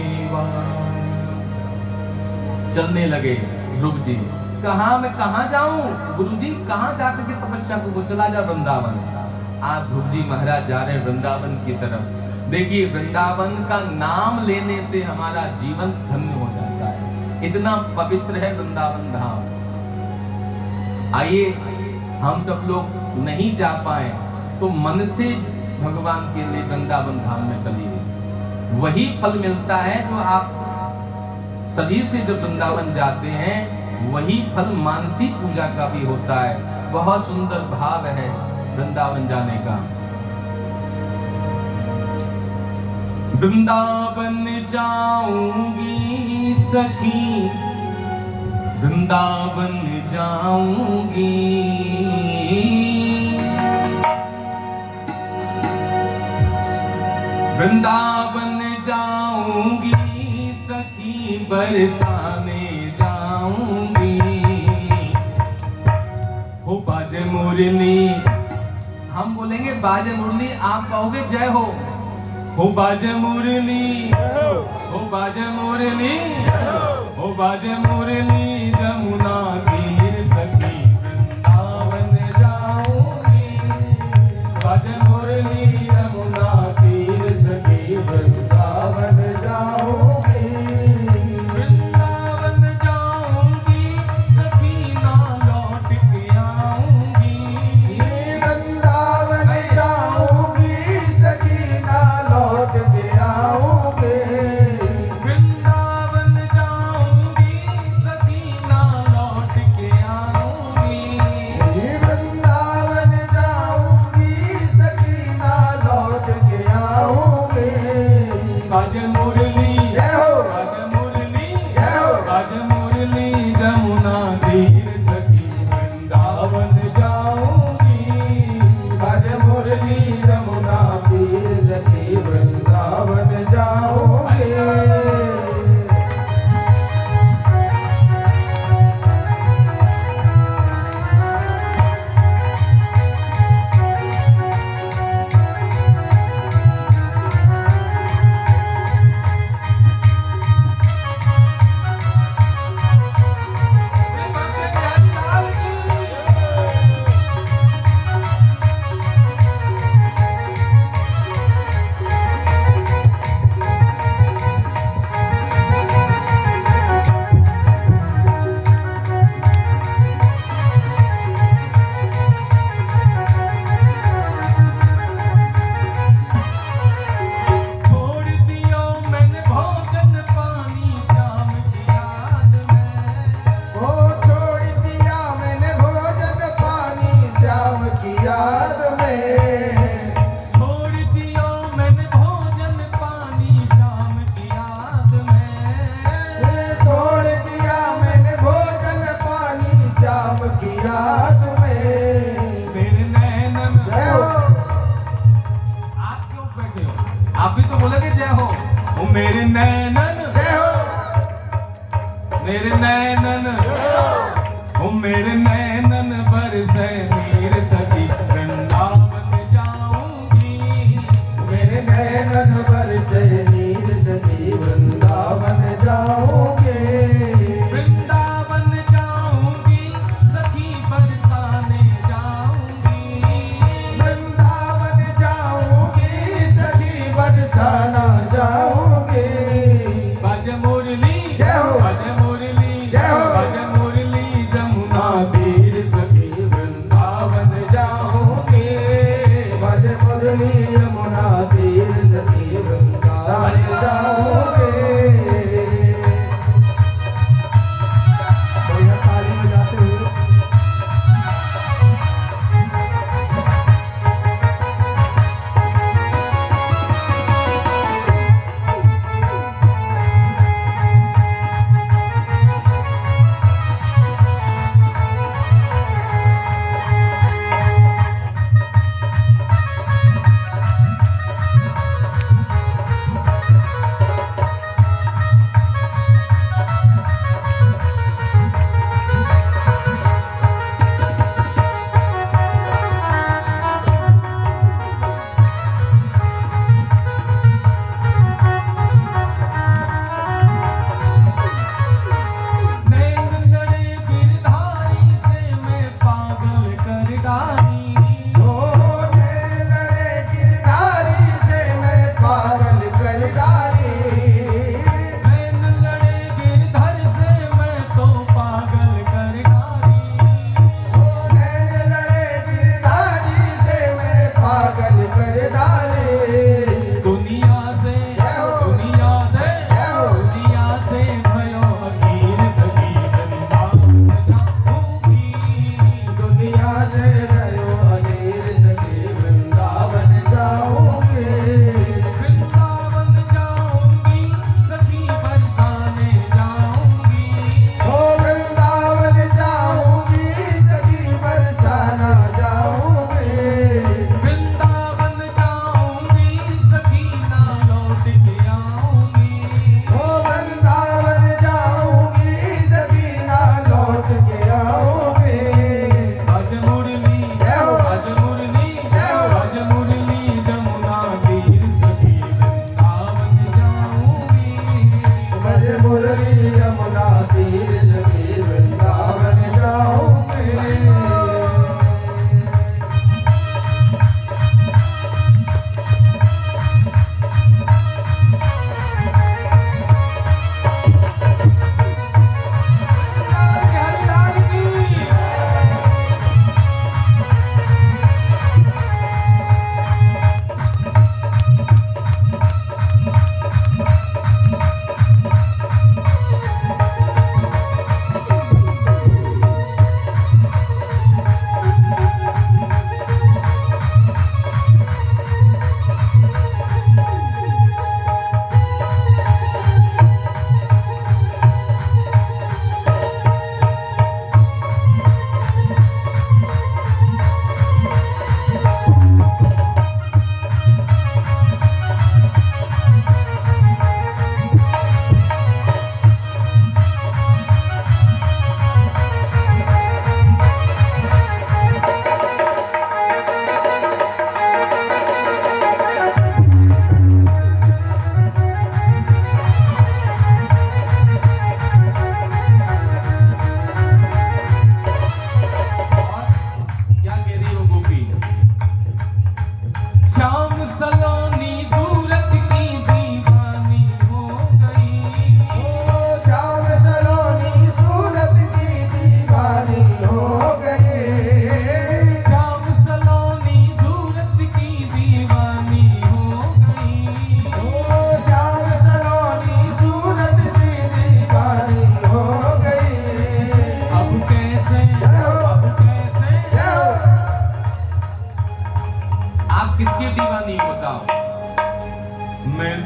Speaker 1: चलने लगे ध्रुव जी, कहा मैं कहाँ जाऊं? गुरु जी कहाँ जाकर के तपस्या को, चला जा वृंदावन। आज ध्रुव जी महाराज जा रहे हैं वृंदावन की तरफ। देखिए वृंदावन का नाम लेने से हमारा जीवन धन्य हो जाता है, इतना पवित्र है वृंदावन धाम। आइए हम सब लोग नहीं जा पाए तो मन से भगवान के लिए वृंदावन धाम में चलिए, वही फल मिलता है जो आप शरीर से जब वृंदावन जाते हैं, वही फल मानसिक पूजा का भी होता है। बहुत सुंदर भाव है वृंदावन जाने का। वृंदावन जाऊंगी सखी, वृंदावन जाऊंगी, वृंदावन जाऊंगी सखी, बरसाने जाऊंगी, हो बाजे मुरली, हम बोलेंगे बाजे मुरली, आप कहोगे जय हो बाजे मुरली, हो बाजे मुरली, हो बाजे मुरली, जमुना तीर सखी, वृंदावन जाऊंगी, बाजे मुरली, जमुना तीर सखी, वृंदावन जाऊंगी, वृंदावन जाऊंगी सखी, ना लौट के आऊंगी,
Speaker 2: वृंदावन जाऊंगी सखी, ना लौट के आऊंगी,
Speaker 1: वृंदावन जाऊंगी सखी, ना ओ मेरे नैनन,
Speaker 2: जय हो
Speaker 1: मेरे नैनन, ओ मेरे नैनन बरसे नीर सखी वृंदावन जाऊंगी।
Speaker 2: मेरे नैनन बरसे नीर सखी वृंदावन जाऊंगे।
Speaker 1: वृंदावन जाऊंगी सखी बरसाने जाऊंगी।
Speaker 2: वृंदावन जाऊंगी सखी बरसाना जाऊंगे।
Speaker 1: भज मुरली,
Speaker 2: जय हो।
Speaker 1: भज मुरली,
Speaker 2: जय हो।
Speaker 1: भज मुरली जमुना
Speaker 2: तीर सखी वृंदावन जाऊंगे। भज मुरली यमुना तीर सखी वृंदावन जाऊंगे। बढ़िया ताली बजाते हुए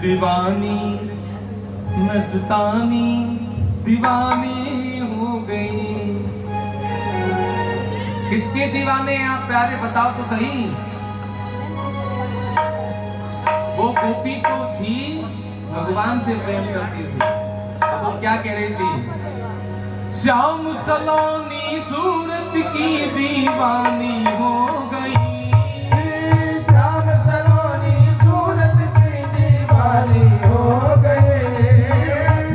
Speaker 1: दीवानी मस्तानी दीवानी हो गई। किसके दीवाने हैं आप प्यारे, बताओ तो सही। वो गोपी तो थी भगवान से प्रेम करती थी। अब वो क्या कह रही थी? श्याम सलोनी सूरत की दीवानी हो गई,
Speaker 2: श्याम सलोनी सूरत की दीवानी हो गई,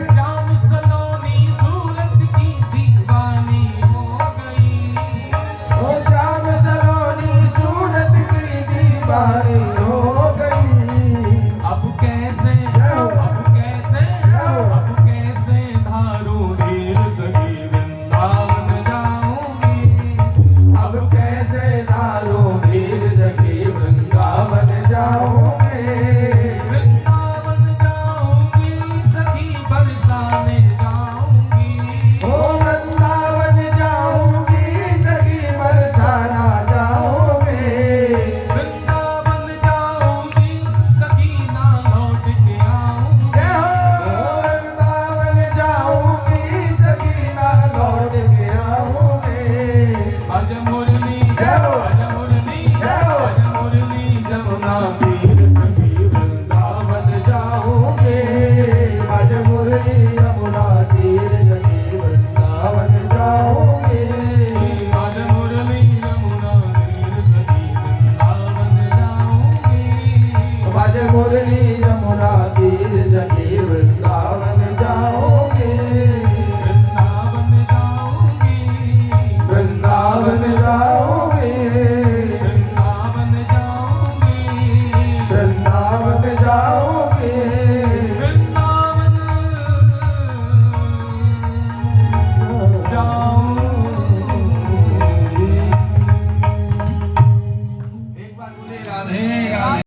Speaker 1: श्याम सलोनी सूरत की दीवानी हो गई।
Speaker 2: ओ श्याम सलोनी सूरत की दीवानी हो गई।
Speaker 1: अब कैसे धारू धीर सखी वृंदावन जाऊंगी,
Speaker 2: अब कैसे दारू भीड़ जगी वृंदावन जाओगे,
Speaker 1: वृंदावन जाऊंगी सखी बरसाने जाऊंगी,
Speaker 2: ओ वृंदावन जाऊंगी सखी बरसाना जाओगे,
Speaker 1: वृंदावन जाऊंगी सखी ना लौट के आऊंगी,
Speaker 2: ओ वृंदावन जाऊंगी सखी ना लौट के आओगे।
Speaker 1: अज मुरली जमुना
Speaker 2: तीर सखी वृंदावन जाओगे, आज मुरली यमुना तीर सखी वृंदावन जाओगे,
Speaker 1: आज मुरली यमुना तीर सखी वृंदावन जाऊंगी,
Speaker 2: आज मुरली यमुना तीर सखी वृंदावन जाओगे,
Speaker 1: वृंदावन जाऊंगी,
Speaker 2: वृंदावन जाओगे,
Speaker 1: वृंदावन जाऊंगी,
Speaker 2: वृंदावन जाओगे,
Speaker 1: वृंदावन जाऊंगी। एक बार बोले राधे राधे।